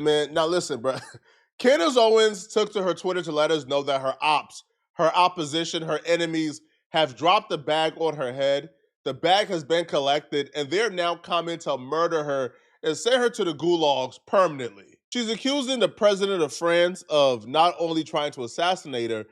Man, now listen, bro. Candace Owens took to her Twitter to let us know that her opposition, her enemies have dropped the bag on her head. The bag has been collected, and they're now coming to murder her and send her to the gulags permanently. She's accusing the president of France of not only trying to assassinate her,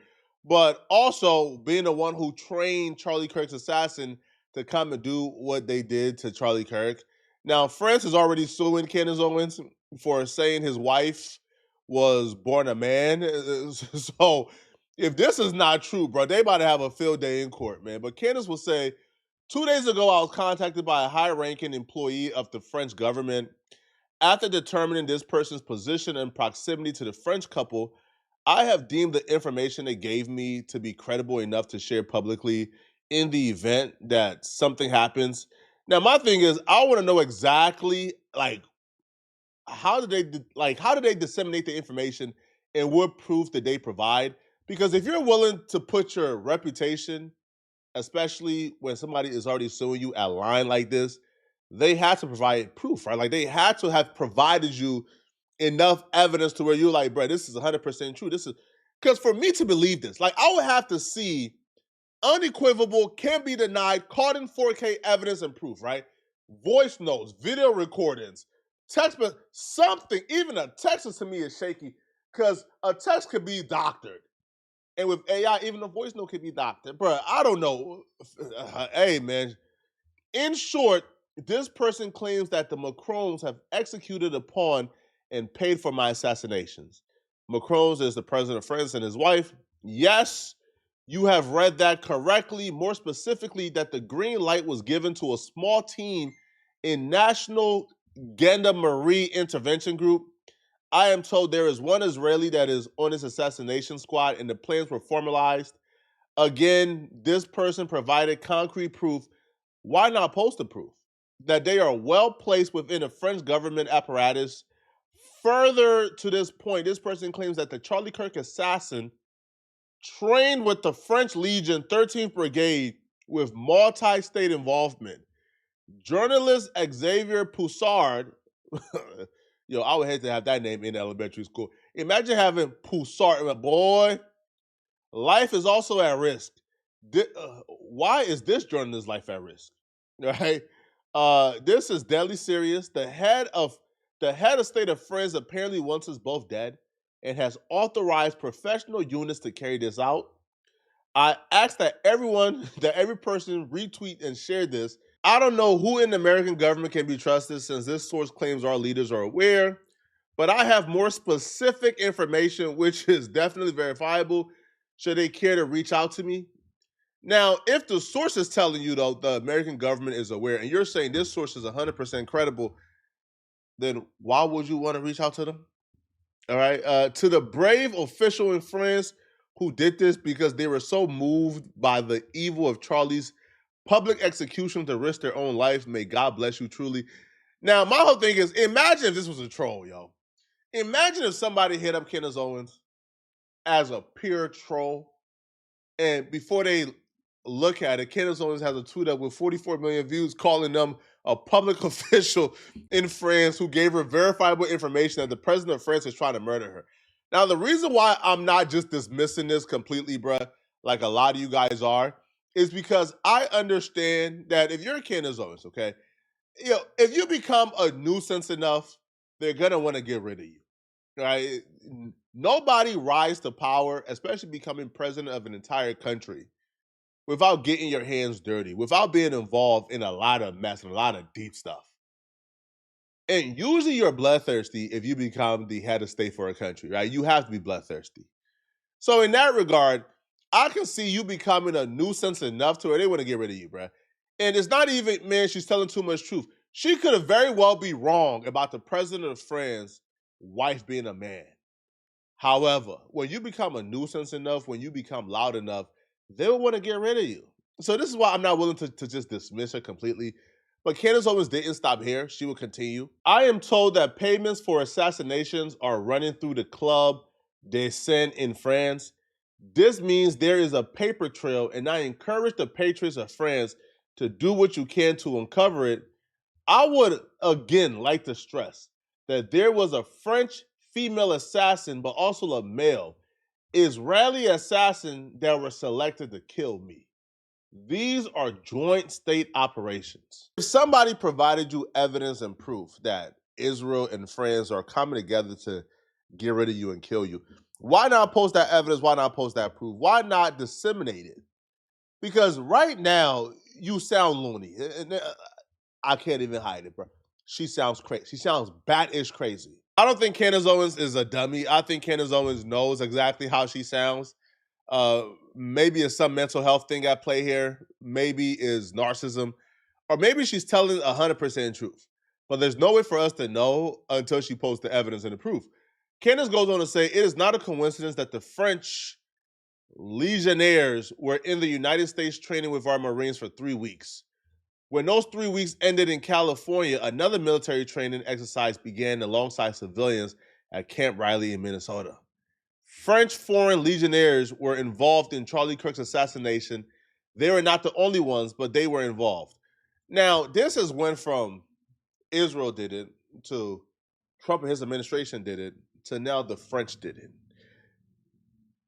but also being the one who trained Charlie Kirk's assassin to come and do what they did to Charlie Kirk. Now, France is already suing Candace Owens for saying his wife was born a man. So if this is not true, bro, they about to have a field day in court, man. But Candace will say, 2 days ago, I was contacted by a high-ranking employee of the French government. After determining this person's position and proximity to the French couple, I have deemed the information they gave me to be credible enough to share publicly in the event that something happens. Now, my thing is, I want to know exactly like how did they disseminate the information and what proof did they provide? Because if you're willing to put your reputation, especially when somebody is already suing you, at line like this, they had to provide proof, right? Like they had to have provided you enough evidence to where you're like, bro, this is 100% true. This is because for me to believe this, like I would have to see unequivocal, can't be denied, caught in 4K evidence and proof, right? Voice notes, video recordings, text, but something, even a text to me is shaky because a text could be doctored. And with AI, even a voice note could be doctored. Bro, I don't know. Hey, man. In short, this person claims that the Macrons have executed upon and paid for my assassinations. Macrons is the president of France and his wife. Yes, you have read that correctly. More specifically, that the green light was given to a small team in National Gendarmerie Intervention Group. I am told there is one Israeli that is on this assassination squad, and the plans were formalized. Again, this person provided concrete proof. Why not post the proof? That they are well placed within the French government apparatus. Further to this point, this person claims that the Charlie Kirk assassin trained with the French Legion 13th Brigade with multi-state involvement. Journalist Xavier Poussard, yo, I would hate to have that name in elementary school. Imagine having Poussard, boy, life is also at risk. Why is this journalist's life at risk? Right? This is deadly serious. The head of state of France apparently wants us both dead and has authorized professional units to carry this out. I ask that every person retweet and share this. I don't know who in the American government can be trusted since this source claims our leaders are aware, but I have more specific information, which is definitely verifiable, should they care to reach out to me. Now, if the source is telling you, though, the American government is aware, and you're saying this source is 100% credible, then why would you want to reach out to them? All right. To the brave official in France who did this because they were so moved by the evil of Charlie's public execution to risk their own life, may God bless you truly. Now, my whole thing is imagine if this was a troll, yo. Imagine if somebody hit up Candace Owens as a pure troll, and before they look at it, Candace Owens has a tweet up with 44 million views calling them a public official in France who gave her verifiable information that the president of France is trying to murder her. Now, the reason why I'm not just dismissing this completely, bruh, like a lot of you guys are, is because I understand that if you're Candace Owens, okay, if you become a nuisance enough, they're gonna want to get rid of you. Right? Nobody rise to power, especially becoming president of an entire country, without getting your hands dirty, without being involved in a lot of mess and a lot of deep stuff. And usually you're bloodthirsty if you become the head of state for a country, right? You have to be bloodthirsty. So in that regard, I can see you becoming a nuisance enough to where they want to get rid of you, bro. And it's not even, man, she's telling too much truth. She could have very well be wrong about the president of France's wife being a man. However, when you become a nuisance enough, when you become loud enough, they will want to get rid of you. So this is why I'm not willing to just dismiss her completely. But Candace Owens didn't stop here. She will continue. I am told that payments for assassinations are running through the Club des Seine in France. This means there is a paper trail, and I encourage the patriots of France to do what you can to uncover it. I would, again, like to stress that there was a French female assassin, but also a male Israeli assassin that were selected to kill me. These are joint state operations. If somebody provided you evidence and proof that Israel and France are coming together to get rid of you and kill you, why not post that evidence? Why not post that proof? Why not disseminate it? Because right now, you sound loony. I can't even hide it, bro. She sounds crazy. She sounds bat-ish crazy. I don't think Candace Owens is a dummy. I think Candace Owens knows exactly how she sounds. Maybe it's some mental health thing at play here. Maybe is narcissism, or maybe she's telling 100% truth. But there's no way for us to know until she posts the evidence and the proof. Candace goes on to say, it is not a coincidence that the French legionnaires were in the United States training with our Marines for 3 weeks. When those 3 weeks ended in California, another military training exercise began alongside civilians at Camp Riley in Minnesota. French foreign legionnaires were involved in Charlie Kirk's assassination. They were not the only ones, but they were involved. Now, this has went from Israel did it to Trump and his administration did it to now the French did it.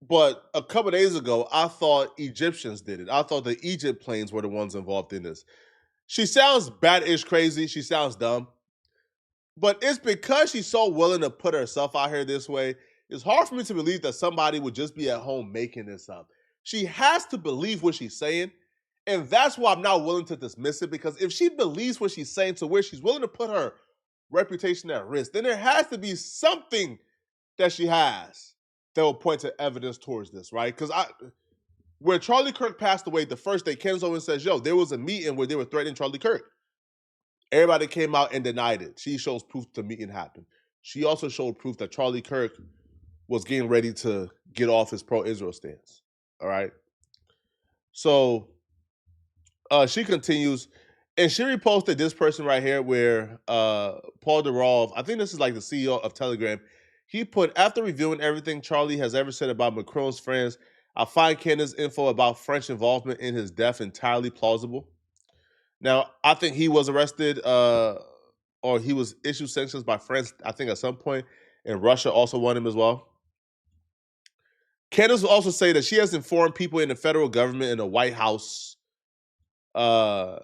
But a couple days ago, I thought Egyptians did it. I thought the Egypt planes were the ones involved in this. She sounds bad-ish crazy. She sounds dumb. But it's because she's so willing to put herself out here this way. It's hard for me to believe that somebody would just be at home making this up. She has to believe what she's saying. And that's why I'm not willing to dismiss it. Because if she believes what she's saying to where she's willing to put her reputation at risk, then there has to be something that she has that will point to evidence towards this, right? Because when Charlie Kirk passed away, the first day, Candace Owens says, yo, there was a meeting where they were threatening Charlie Kirk. Everybody came out and denied it. She shows proof the meeting happened. She also showed proof that Charlie Kirk was getting ready to get off his pro-Israel stance. All right. So she continues, and she reposted this person right here where Paul Durov, I think this is like the CEO of Telegram, he put, after reviewing everything Charlie has ever said about Macron's friends, I find Candace's info about French involvement in his death entirely plausible. Now, I think he was arrested or he was issued sanctions by France, I think at some point, and Russia also wanted him as well. Candace will also say that she has informed people in the federal government in the White House of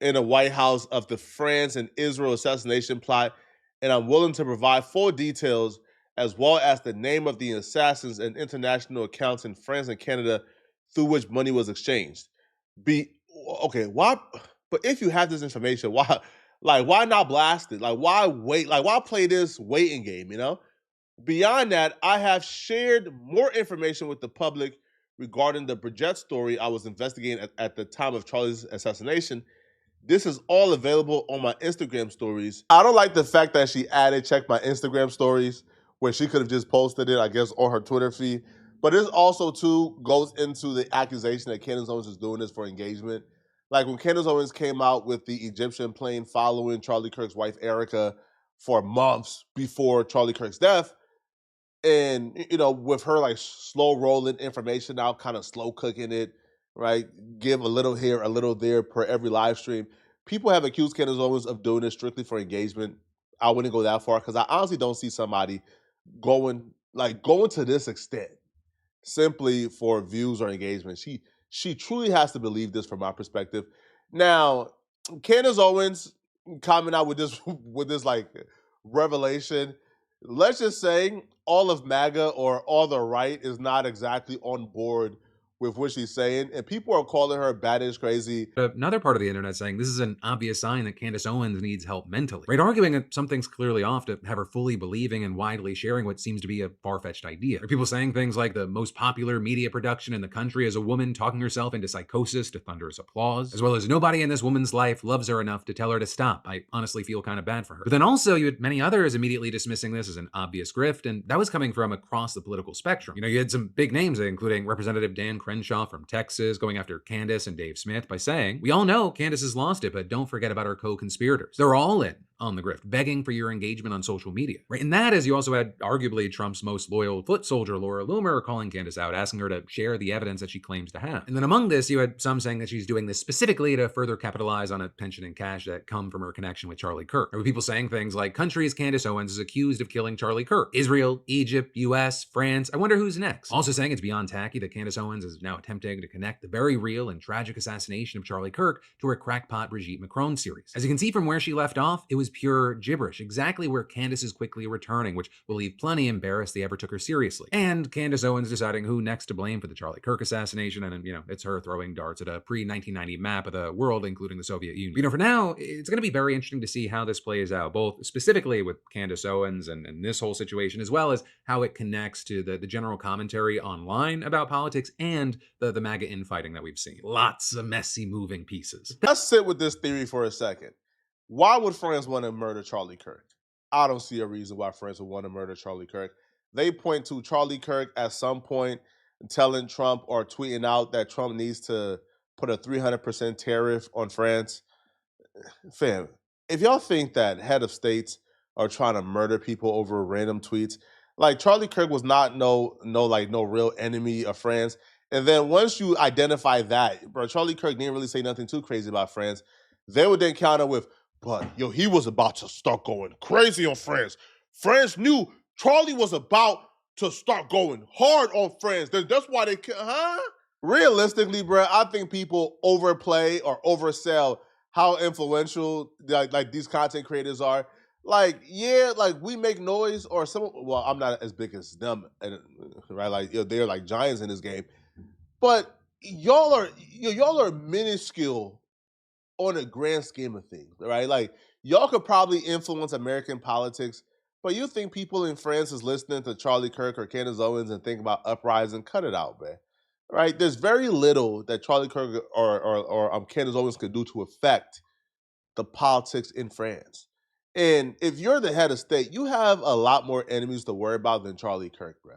the France and Israel assassination plot, and I'm willing to provide full details as well as the name of the assassins and international accounts in France and Canada through which money was exchanged. Why? But if you have this information, why not blast it? Like, why wait? Like, why play this waiting game? You know. Beyond that, I have shared more information with the public regarding the Bridget story I was investigating at the time of Charlie's assassination. This is all available on my Instagram stories. I don't like the fact that she added, check my Instagram stories, where she could have just posted it, I guess, on her Twitter feed. But this also, too, goes into the accusation that Candace Owens is doing this for engagement. Like when Candace Owens came out with the Egyptian plane following Charlie Kirk's wife, Erica, for months before Charlie Kirk's death, and, you know, with her like slow rolling information out, kind of slow cooking it, right? Give a little here, a little there per every live stream. People have accused Candace Owens of doing this strictly for engagement. I wouldn't go that far because I honestly don't see somebody going to this extent simply for views or engagement. She truly has to believe this from my perspective. Now, Candace Owens coming out with this with this like revelation. Let's just say all of MAGA or all the right is not exactly on board with what she's saying, and people are calling her bad crazy. Another part of the internet saying this is an obvious sign that Candace Owens needs help mentally, right? Arguing that something's clearly off to have her fully believing and widely sharing what seems to be a far-fetched idea. Are people saying things like the most popular media production in the country is a woman talking herself into psychosis to thunderous applause, as well as nobody in this woman's life loves her enough to tell her to stop. I honestly feel kind of bad for her. But then also you had many others immediately dismissing this as an obvious grift, and that was coming from across the political spectrum. You know, you had some big names, including Representative Dan Crenshaw from Texas, going after Candace and Dave Smith by saying, we all know Candace has lost it, but don't forget about our co-conspirators. They're all in on the grift, begging for your engagement on social media. Right? And that is, you also had arguably Trump's most loyal foot soldier, Laura Loomer, calling Candace out, asking her to share the evidence that she claims to have. And then among this, you had some saying that she's doing this specifically to further capitalize on a pension and cash that come from her connection with Charlie Kirk. There were people saying things like, countries Candace Owens is accused of killing Charlie Kirk. Israel, Egypt, US, France. I wonder who's next. Also saying it's beyond tacky that Candace Owens is now attempting to connect the very real and tragic assassination of Charlie Kirk to her crackpot Brigitte Macron series. As you can see from where she left off, it was pure gibberish, exactly where Candace is quickly returning, which will leave plenty embarrassed they ever took her seriously. And Candace Owens deciding who next to blame for the Charlie Kirk assassination, and it's her throwing darts at a pre-1990 map of the world, including the Soviet Union. For now, it's going to be very interesting to see how this plays out, both specifically with Candace Owens and this whole situation, as well as how it connects to the general commentary online about politics and the MAGA infighting that we've seen. Lots of messy moving pieces. Let's sit with this theory for a second. Why would France want to murder Charlie Kirk? I don't see a reason why France would want to murder Charlie Kirk. They point to Charlie Kirk at some point telling Trump or tweeting out that Trump needs to put a 300% tariff on France. Fam, if y'all think that head of states are trying to murder people over random tweets, like Charlie Kirk was not no real enemy of France. And then once you identify that, bro, Charlie Kirk didn't really say nothing too crazy about France. They would then counter with, but he was about to start going crazy on France. France knew Charlie was about to start going hard on France. That's why they, Realistically, bro, I think people overplay or oversell how influential like these content creators are. Like, yeah, like we make noise or some. Well, I'm not as big as them, right? Like, they're like giants in this game, but y'all are minuscule on a grand scheme of things, right? Like, y'all could probably influence American politics, but you think people in France is listening to Charlie Kirk or Candace Owens and think about uprising? Cut it out, man. Right? There's very little that Charlie Kirk or Candace Owens could do to affect the politics in France. And if you're the head of state, you have a lot more enemies to worry about than Charlie Kirk, bro.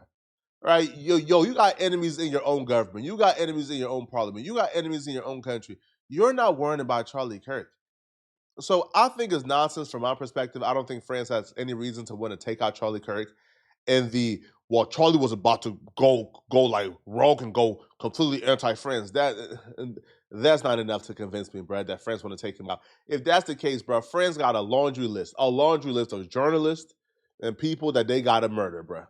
Right? You got enemies in your own government. You got enemies in your own parliament. You got enemies in your own country. You're not worrying about Charlie Kirk. So I think it's nonsense from my perspective. I don't think France has any reason to want to take out Charlie Kirk. And Charlie was about to go like rogue and go completely anti-France. That's not enough to convince me, bro, that France want to take him out. If that's the case, bro, France got a laundry list of journalists and people that they got to murder, bro.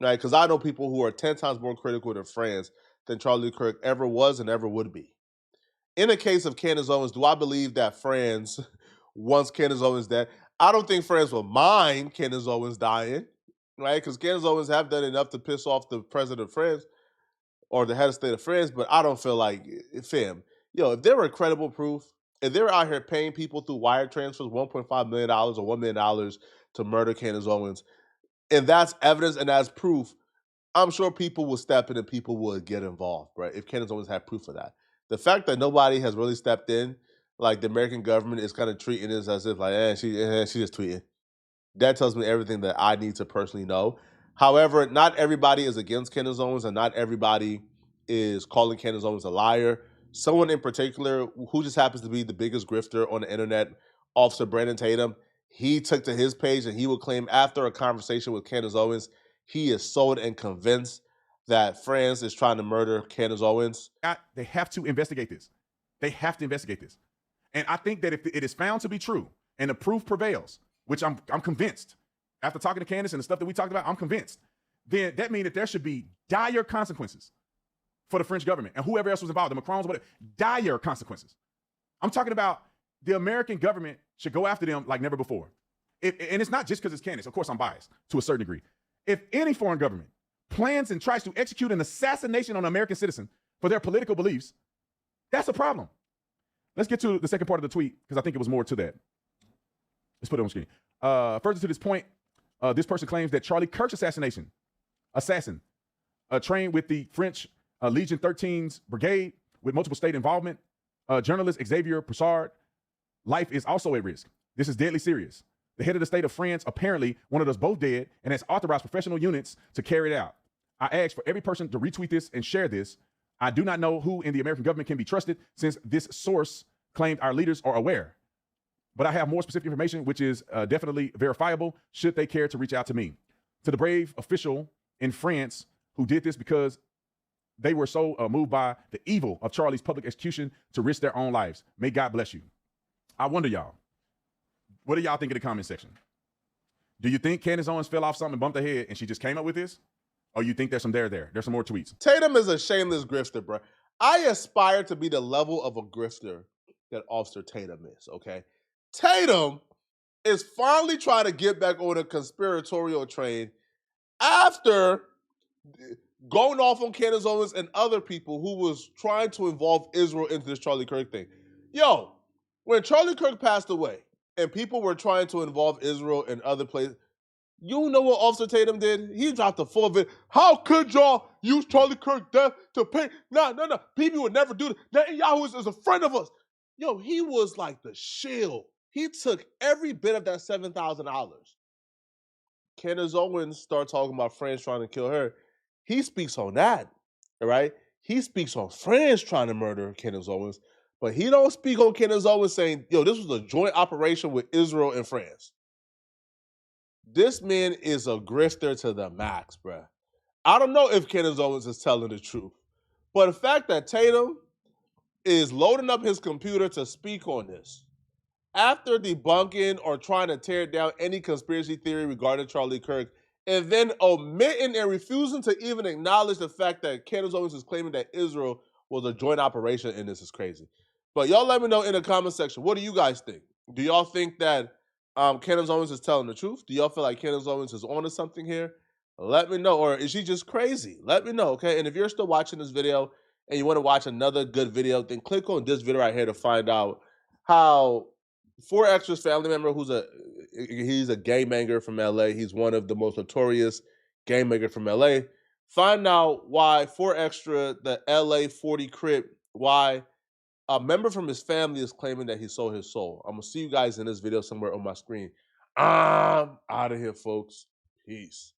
Right? Because I know people who are 10 times more critical to France than Charlie Kirk ever was and ever would be. In the case of Candace Owens, do I believe that France wants Candace Owens dead? I don't think France will mind Candace Owens dying, right? Because Candace Owens have done enough to piss off the president of France or the head of state of France, but I don't feel like, fam, if there were credible proof, if they were out here paying people through wire transfers $1.5 million or $1 million to murder Candace Owens, and that's evidence and that's proof, I'm sure people will step in and people would get involved, right? If Candace Owens had proof of that. The fact that nobody has really stepped in, like the American government is kind of treating this as if like, she just tweeting. That tells me everything that I need to personally know. However, not everybody is against Candace Owens and not everybody is calling Candace Owens a liar. Someone in particular who just happens to be the biggest grifter on the internet, Officer Brandon Tatum, he took to his page and he would claim after a conversation with Candace Owens, he is sold and convinced that France is trying to murder Candace Owens. They have to investigate this. They have to investigate this. And I think that if it is found to be true and the proof prevails, which I'm convinced, after talking to Candace and the stuff that we talked about, I'm convinced, then that means that there should be dire consequences for the French government and whoever else was involved, the Macrons, whatever, dire consequences. I'm talking about the American government should go after them like never before. And it's not just because it's Candace. Of course, I'm biased to a certain degree. If any foreign government plans and tries to execute an assassination on an American citizen for their political beliefs, that's a problem. Let's get to the second part of the tweet because I think it was more to that. Let's put it on screen. Further to this point, this person claims that Charlie Kirk's assassin, trained with the French Legion 13's brigade with multiple state involvement, journalist Xavier Poussard, life is also at risk. This is deadly serious. The head of the state of France apparently wanted us both dead and has authorized professional units to carry it out. I ask for every person to retweet this and share this. I do not know who in the American government can be trusted since this source claimed our leaders are aware. But I have more specific information, which is definitely verifiable, should they care to reach out to me. To the brave official in France who did this because they were so moved by the evil of Charlie's public execution to risk their own lives. May God bless you. I wonder, y'all, what do y'all think in the comment section? Do you think Candace Owens fell off something and bumped her head and she just came up with this? Or you think there's some there? There's some more tweets. Tatum is a shameless grifter, bro. I aspire to be the level of a grifter that Officer Tatum is, okay? Tatum is finally trying to get back on a conspiratorial train after going off on Candace Owens and other people who was trying to involve Israel into this Charlie Kirk thing. Yo, when Charlie Kirk passed away and people were trying to involve Israel in other places, you know what Officer Tatum did? He dropped a full vid. How could y'all use Charlie Kirk's death to pay? No. People would never do that. Netanyahu is a friend of us. Yo, he was like the shield. He took every bit of that $7,000. Candace Owens started talking about France trying to kill her. He speaks on that, all right? He speaks on France trying to murder Candace Owens, but he don't speak on Candace Owens saying, yo, this was a joint operation with Israel and France. This man is a grifter to the max, bruh. I don't know if Candace Owens is telling the truth, but the fact that Tatum is loading up his computer to speak on this, after debunking or trying to tear down any conspiracy theory regarding Charlie Kirk, and then omitting and refusing to even acknowledge the fact that Candace Owens is claiming that Israel was a joint operation in this is crazy. But y'all let me know in the comment section, what do you guys think? Do y'all think that Candace Owens is telling the truth? Do y'all feel like Candace Owens is onto something here? Let me know. Or is she just crazy? Let me know, okay? And if you're still watching this video and you want to watch another good video, then click on this video right here to find out how 4Extra's family member, he's a gang banger from LA. He's one of the most notorious gang bangers from LA. Find out why 4Extra, the LA 40 Crip, why a member from his family is claiming that he sold his soul. I'm gonna see you guys in this video somewhere on my screen. I'm out of here, folks. Peace.